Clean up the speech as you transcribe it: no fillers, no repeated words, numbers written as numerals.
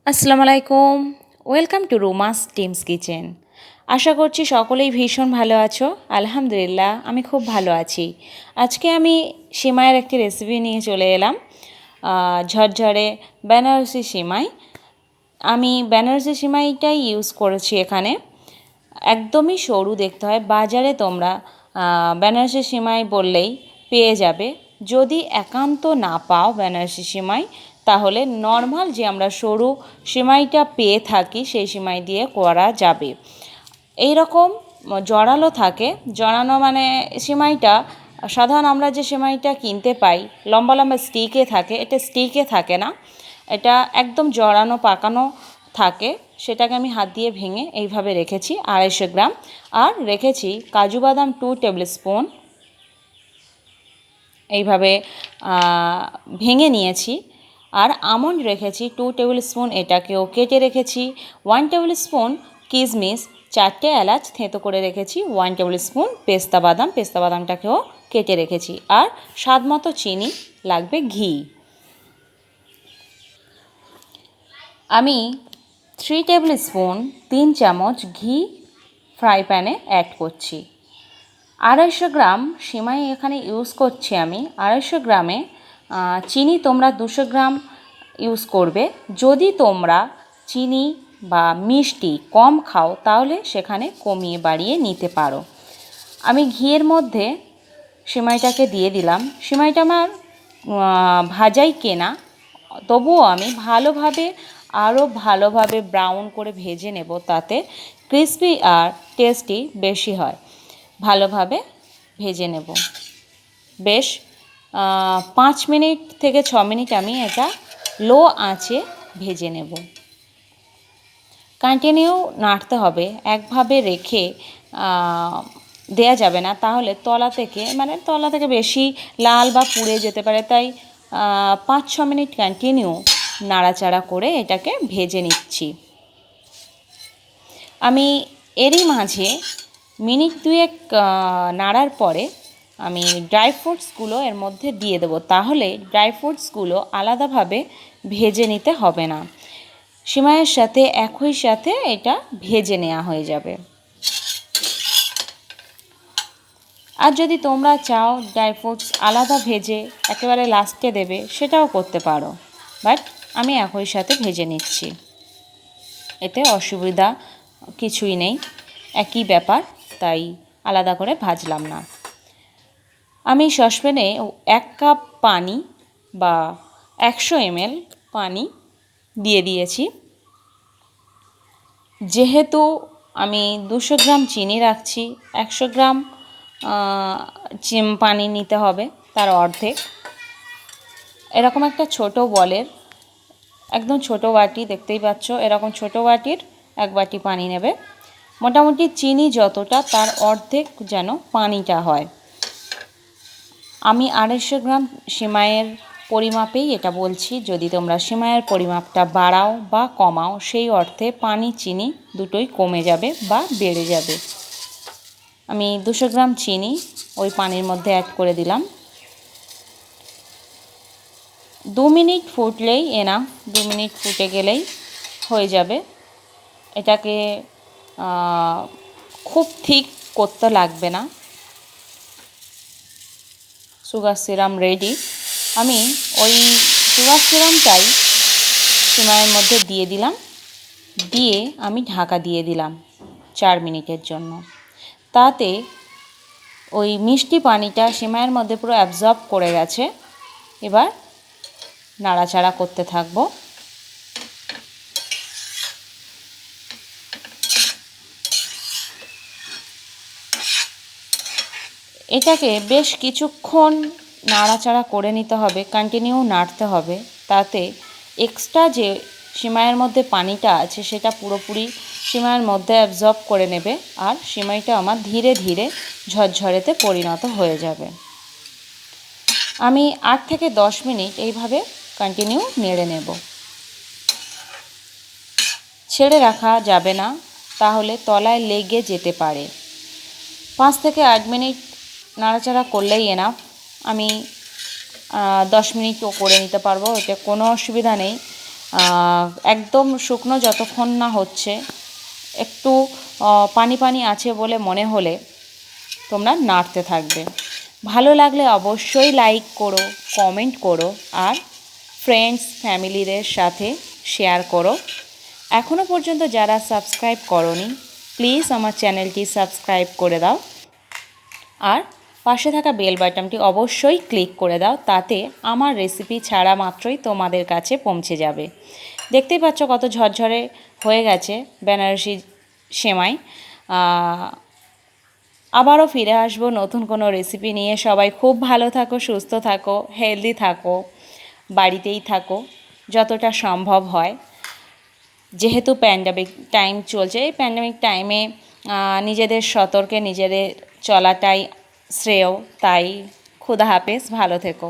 আসসালামু আলাইকুম। Welcome to Rumas teams kitchen. আশা করছি সকলেই ভীষণ ভালো আছো। আলহামদুলিল্লাহ আমি খুব ভালো আছি। আজকে আমি সিমাইয়ের একটি রেসিপি নিয়ে চলে এলাম, ঝরঝরে বেনারসি সিমাই। আমি বেনারসি সিমাইটাই ইউজ করেছি এখানে। একদমই সরু দেখতে হয়। বাজারে তোমরা বেনারসি সিমাই বললেই পেয়ে যাবে। যদি একান্ত না পাও বেনারসি সিমাই, তাহলে নর্মাল যে আমরা সরু সিমাইটা পেয়ে থাকি সেই সিমাই দিয়ে করা যাবে। এই রকম জড়ালো থাকে। জড়ানো মানে সিমাইটা সাধারণ আমরা যে সিমাইটা কিনতে পাই লম্বা লম্বা স্টিকে থাকে, এটা স্টিকে থাকে না, এটা একদম জড়ানো পাকানো থাকে। সেটাকে আমি হাত দিয়ে ভেঙে এইভাবে রেখেছি 250 গ্রাম। আর রেখেছি কাজু বাদাম 2 টেবিল স্পুন, এইভাবে ভেঙে নিয়েছি। আর আমন্ড রেখেছি 2 টেবিল স্পুন, এটাকেও কেটে রেখেছি। 1 টেবিল স্পুন কিশমিশ, 4টে এলাচ থেঁতো করে রেখেছি। 1 টেবিল স্পুন পেস্তা বাদামটাকেও কেটে রেখেছি। আর স্বাদ মতো চিনি, লাগবে ঘি। আমি 3 টেবিল স্পুন 3 চামচ ঘি ফ্রাই প্যানে অ্যাড করছি। 250 গ্রাম সিমাই এখানে ইউজ করছি আমি। 250 গ্রামে চিনি তোমরা 200 গ্রাম ইউজ করবে। যদি তোমরা চিনি বা মিষ্টি কম খাও তাহলে সেখানে কমিয়ে বাড়িয়ে নিতে পারো। আমি ঘিয়ের মধ্যে সিমাইটাকে দিয়ে দিলাম। সিমাইটা আমার ভাজাই কেনা, তবুও আমি আরও ভালোভাবে ব্রাউন করে ভেজে নেব, তাতে ক্রিসপি আর টেস্টি বেশি হয়। ভালোভাবে ভেজে নেব। বেশ 5 মিনিট থেকে 6 মিনিট আমি এটা লো আঁচে ভেজে নেব। কন্টিনিউ নাড়তে হবে, একভাবে রেখে দেয়া যাবে না, তাহলে তলা থেকে বেশি লাল বা পুড়ে যেতে পারে। তাই 5-6 মিনিট কন্টিনিউ নাড়াচাড়া করে এটাকে ভেজে নিচ্ছি। আমি এরই মাঝে মিনিট 2 নাড়ার পরে আমি ড্রাই ফ্রুটসগুলো এর মধ্যে দিয়ে দেবো, তাহলে ড্রাই ফ্রুটসগুলো আলাদাভাবে ভেজে নিতে হবে না, সিমাইয়ের সাথে একই সাথে এটা ভেজে নেওয়া হয়ে যাবে। আর যদি তোমরা চাও ড্রাই ফ্রুটস আলাদা ভেজে একেবারে লাস্টে দেবে, সেটাও করতে পারো, বাট আমি একই সাথে ভেজে নিচ্ছি, এতে অসুবিধা কিছুই নেই, একই ব্যাপার, তাই আলাদা করে ভাজলাম না। আমি সসপ্যানে 1 কাপ পানি বা 100 ml পানি দিয়ে দিয়েছি। যেহেতু আমি 200 গ্রাম চিনি রাখছি, 100 গ্রাম পানি নিতে হবে, তার অর্ধেক। এরকম একটা ছোট বলের, একদম ছোট বাটি দেখতেই পাচ্ছ, এরকম ছোট বাটির 1 বাটি পানি নেবে। মোটামুটি চিনি যতটা তার অর্ধেক যেন পানিটা হয়। আমি 250 গ্রাম সিমাইয়ের পরিমাপেই এটা বলছি। যদি তোমরা সিমাইয়ের পরিমাপটা বাড়াও বা কমাও, সেই অর্থে পানি চিনি দুটোই কমে যাবে বা বেড়ে যাবে। আমি 200 গ্রাম চিনি ওই পানির মধ্যে অ্যাড করে দিলাম। 2 মিনিট ফুটলেই এনাফ, 2 মিনিট ফুটে গেলেই হয়ে যাবে। এটাকে খুব থিক করতে লাগবে না। Sugar serum ready. আমি ওই সুগার সিরামটাই সিমাইয়ের মধ্যে দিয়ে দিলাম, দিয়ে আমি ঢাকা দিয়ে দিলাম 4 মিনিটের জন্য। তাতে ওই মিষ্টি পানিটা সিমাইয়ের মধ্যে পুরো অ্যাবজর্ব করে গেছে। এবার নাড়াচাড়া করতে থাকবো। এটাকে বেশ কিছুক্ষণ নাড়াচাড়া করে নিতে হবে, কন্টিনিউ নাড়তে হবে, তাতে এক্সট্রা যে সিমাইয়ের মধ্যে পানিটা আছে সেটা পুরোপুরি সিমাইয়ের মধ্যে অ্যাবজর্ব করে নেবে, আর সিমাইটা আমার ধীরে ধীরে ঝরঝরেতে পরিণত হয়ে যাবে। আমি 8 থেকে 10 মিনিট এইভাবে কন্টিনিউ নেড়ে নেব। ছেড়ে রাখা যাবে না, তাহলে তলায় লেগে যেতে পারে। 5 থেকে 8 মিনিট নাড়াচাড়া করলেই এনাফ। আমি 10 মিনিটও করে নিতে পারবো, এতে কোনো অসুবিধা নেই। একদম শুকনো যতক্ষণ না হচ্ছে, একটু পানি পানি আছে বলে মনে হলে তোমরা নাড়তে থাকবে। ভালো লাগলে অবশ্যই লাইক করো, কমেন্ট করো, আর ফ্রেন্ডস ফ্যামিলিদের সাথে শেয়ার করো। এখনও পর্যন্ত যারা সাবস্ক্রাইব করোনি, প্লিজ আমার চ্যানেলটি সাবস্ক্রাইব করে দাও, আর পাশে থাকা বেল বাটনটি অবশ্যই ক্লিক করে দাও, তাতে আমার রেসিপি ছাড়া মাত্রই তোমাদের কাছে পৌঁছে যাবে। দেখতেই পাচ্ছ কত ঝরঝরে হয়ে গেছে বেনারসি সেমাই। আবারও ফিরে আসবো নতুন কোনো রেসিপি নিয়ে। সবাই খুব ভালো থাকো, সুস্থ থাকো, হেলদি থাকো, বাড়িতেই থাকো যতটা সম্ভব হয়। যেহেতু প্যান্ডামিক টাইম চলছে, এই প্যান্ডামিক টাইমে নিজেদের সতর্কে নিজেদের চলাটাই শ্রেয়। তাই খুদা হাফেজ, ভালো থেকো।